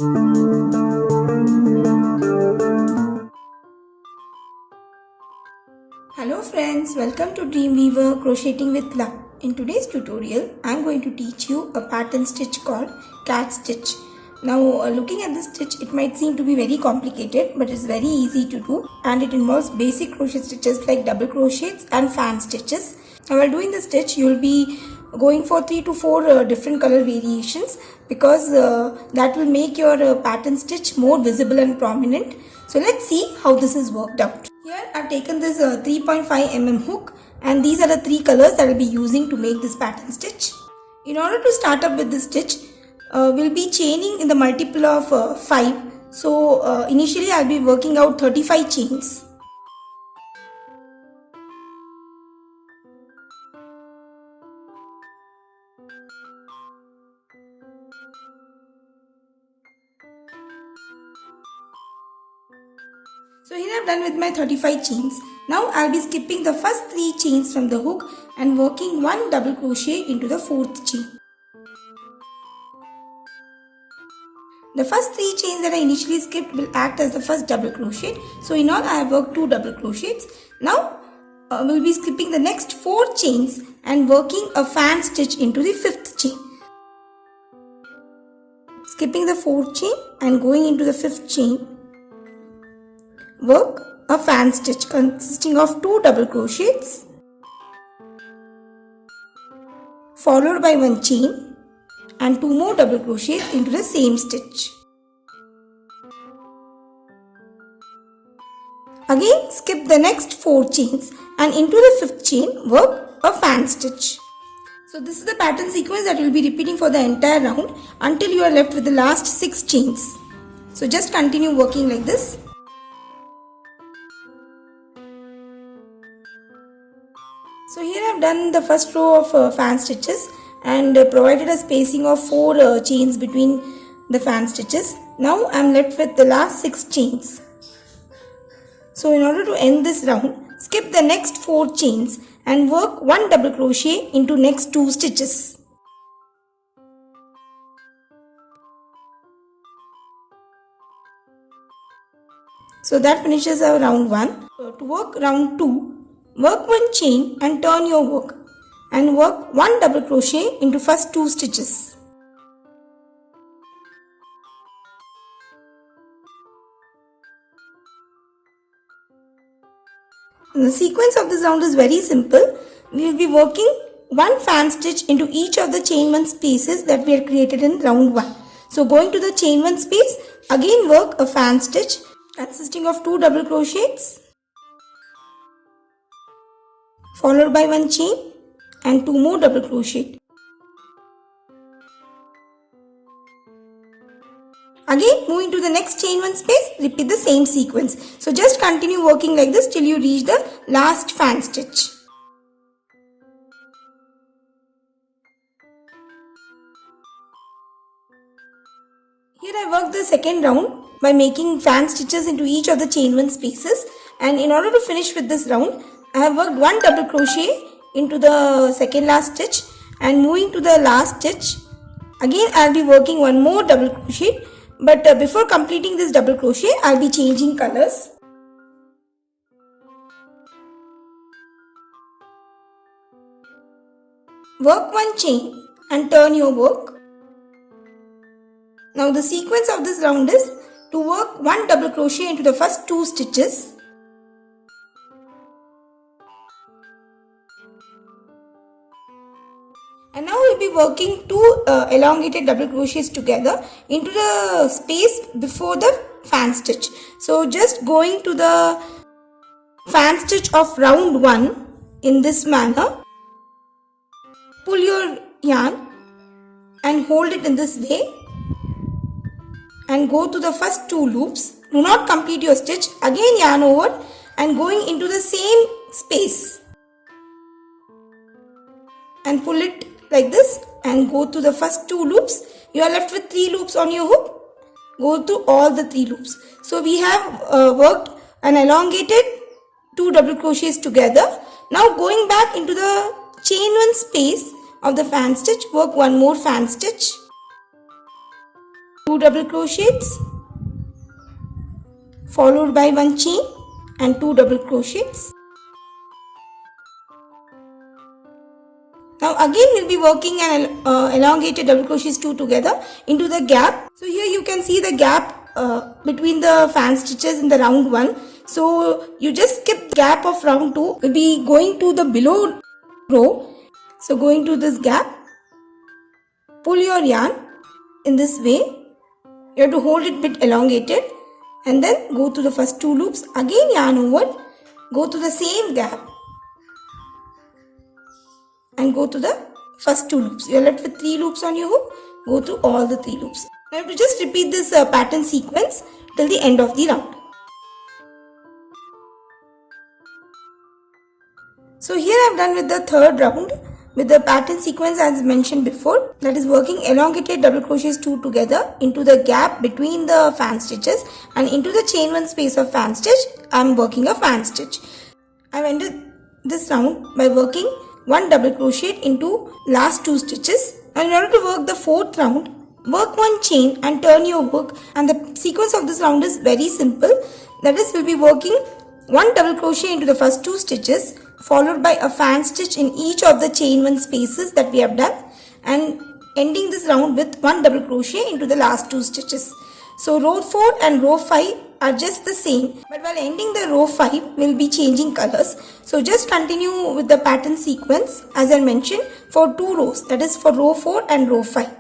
Hello friends, welcome to Dreamweaver Crocheting with Love. In today's tutorial, I am going to teach you a pattern stitch called cat stitch. Now looking at this stitch, it might seem to be very complicated, but it's very easy to do, and it involves basic crochet stitches like double crochets and fan stitches. Now while doing the stitch, you will be going for 3 to 4 different color variations because that will make your pattern stitch more visible and prominent. So let's see how this is worked out. Here I have taken this 3.5 mm hook, and these are the 3 colors that I will be using to make this pattern stitch. In order to start up with this stitch, we'll be chaining in the multiple of 5. So initially I'll be working out 35 chains. So here I've done with my 35 chains. Now I'll be skipping the first 3 chains from the hook and working 1 double crochet into the 4th chain. The first 3 chains that I initially skipped will act as the first double crochet. So in all I have worked 2 double crochets. Now we'll be skipping the next 4 chains and working a fan stitch into the 5th chain. Skipping the 4th chain and going into the 5th chain. Work a fan stitch consisting of 2 double crochets followed by 1 chain and 2 more double crochets into the same stitch. Again skip the next 4 chains and into the 5th chain work a fan stitch. So this is the pattern sequence that you will be repeating for the entire round until you are left with the last 6 chains. So just continue working like this. So here I have done the first row of fan stitches and provided a spacing of 4 chains between the fan stitches. Now I am left with the last 6 chains. So in order to end this round, skip the next 4 chains and work 1 double crochet into next 2 stitches. So that finishes our round 1. So to work round 2, work 1 chain and turn your work and work 1 double crochet into first 2 stitches. And the sequence of this round is very simple. We will be working 1 fan stitch into each of the chain 1 spaces that we had created in round 1. So going to the chain 1 space, again work a fan stitch consisting of 2 double crochets followed by 1 chain and 2 more double crochet. Again moving to the next chain 1 space, repeat the same sequence. So just continue working like this till you reach the last fan stitch. Here I worked the second round by making fan stitches into each of the chain 1 spaces, and in order to finish with this round, I have worked 1 double crochet into the second last stitch and moving to the last stitch. Again I will be working 1 more double crochet, but before completing this double crochet I will be changing colors. Work 1 chain and turn your work. Now the sequence of this round is to work 1 double crochet into the first 2 stitches. And now we will be working 2 elongated double crochets together into the space before the fan stitch. So just going to the fan stitch of round 1 in this manner, pull your yarn and hold it in this way and go to the first 2 loops. Do not complete your stitch. Again yarn over and going into the same space and pull it like this and go to the first 2 loops. You are left with 3 loops on your hook. Go to all the 3 loops. So we have worked an elongated 2 double crochets together. Now going back into the chain 1 space of the fan stitch, work 1 more fan stitch 2 double crochets followed by 1 chain and 2 double crochets. Now again we'll be working an elongated double crochets 2 together into the gap. So here you can see the gap between the fan stitches in the round 1. So you just skip the gap of round 2. We'll be going to the below row. So going to this gap, pull your yarn in this way. You have to hold it bit elongated and then go to the first 2 loops. Again yarn over, go to the same gap and go to the first 2 loops. You are left with 3 loops on your hook. Go through all the 3 loops. Now you have to just repeat this pattern sequence till the end of the round. So here I have done with the third round with the pattern sequence as mentioned before, that is working elongated double crochets 2 together into the gap between the fan stitches and into the chain 1 space of fan stitch. I am working a fan stitch. I have ended this round by working 1 double crochet into last 2 stitches, and in order to work the 4th round, work 1 chain and turn your work, and the sequence of this round is very simple. That is, we'll be working 1 double crochet into the first 2 stitches followed by a fan stitch in each of the chain 1 spaces that we have done, and ending this round with 1 double crochet into the last 2 stitches. So row 4 and row 5 are just the same, but while ending the row 5 we'll be changing colors. So just continue with the pattern sequence as I mentioned for 2 rows, that is for row 4 and row 5.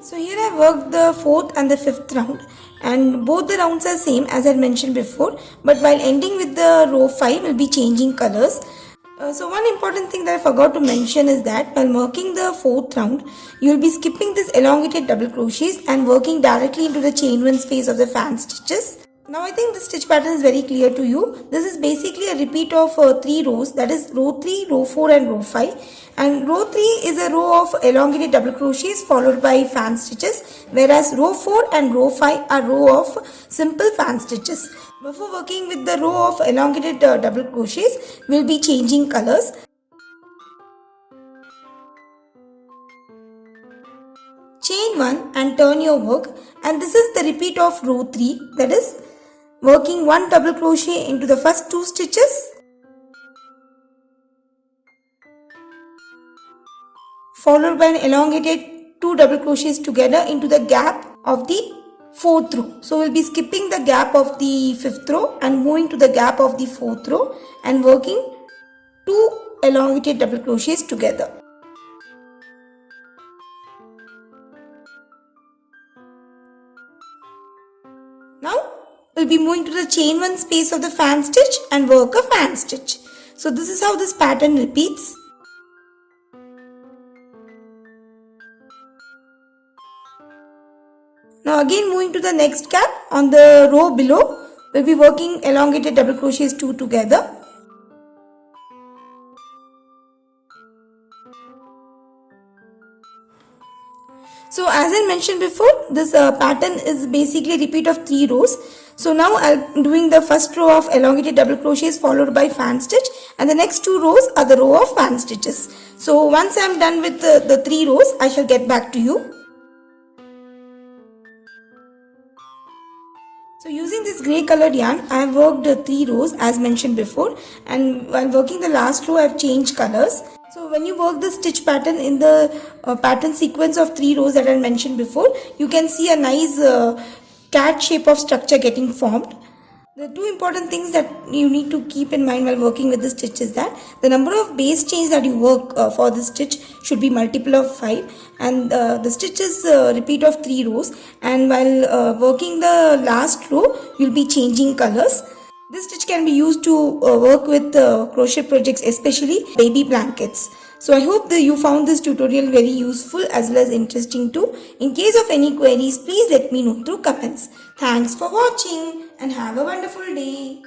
So here I worked the 4th and the 5th round, and both the rounds are same as I mentioned before, but while ending with the row 5 we'll be changing colors. So one important thing that I forgot to mention is that while working the 4th round, you will be skipping this elongated double crochets and working directly into the chain 1 space of the fan stitches. Now I think the stitch pattern is very clear to you. This is basically a repeat of 3 rows, that is row 3, row 4 and row 5. And row 3 is a row of elongated double crochets followed by fan stitches, whereas row 4 and row 5 are row of simple fan stitches. Before working with the row of elongated double crochets, we will be changing colors. Chain 1 and turn your work, and this is the repeat of row 3, that is working 1 double crochet into the first 2 stitches followed by an elongated 2 double crochets together into the gap of the 4th row. So we'll be skipping the gap of the 5th row and moving to the gap of the 4th row and working 2 elongated double crochets together. Now we'll be moving to the chain 1 space of the fan stitch and work a fan stitch. So this is how this pattern repeats. Now again moving to the next gap on the row below, we'll be working elongated double crochets 2 together. So as I mentioned before, this pattern is basically a repeat of 3 rows. So now I'm doing the first row of elongated double crochets followed by fan stitch, and the next 2 rows are the row of fan stitches. So once I'm done with the 3 rows, I shall get back to you. So using this grey colored yarn, I have worked 3 rows as mentioned before, and while working the last row I have changed colors. So when you work the stitch pattern in the pattern sequence of 3 rows that I mentioned before, you can see a nice cat shape of structure getting formed. The 2 important things that you need to keep in mind while working with the stitch is that the number of base chains that you work for the stitch should be multiple of 5, and the stitch is repeat of 3 rows, and while working the last row you will be changing colors. This stitch can be used to work with crochet projects, especially baby blankets. So I hope that you found this tutorial very useful as well as interesting too. In case of any queries, please let me know through comments. Thanks for watching and have a wonderful day.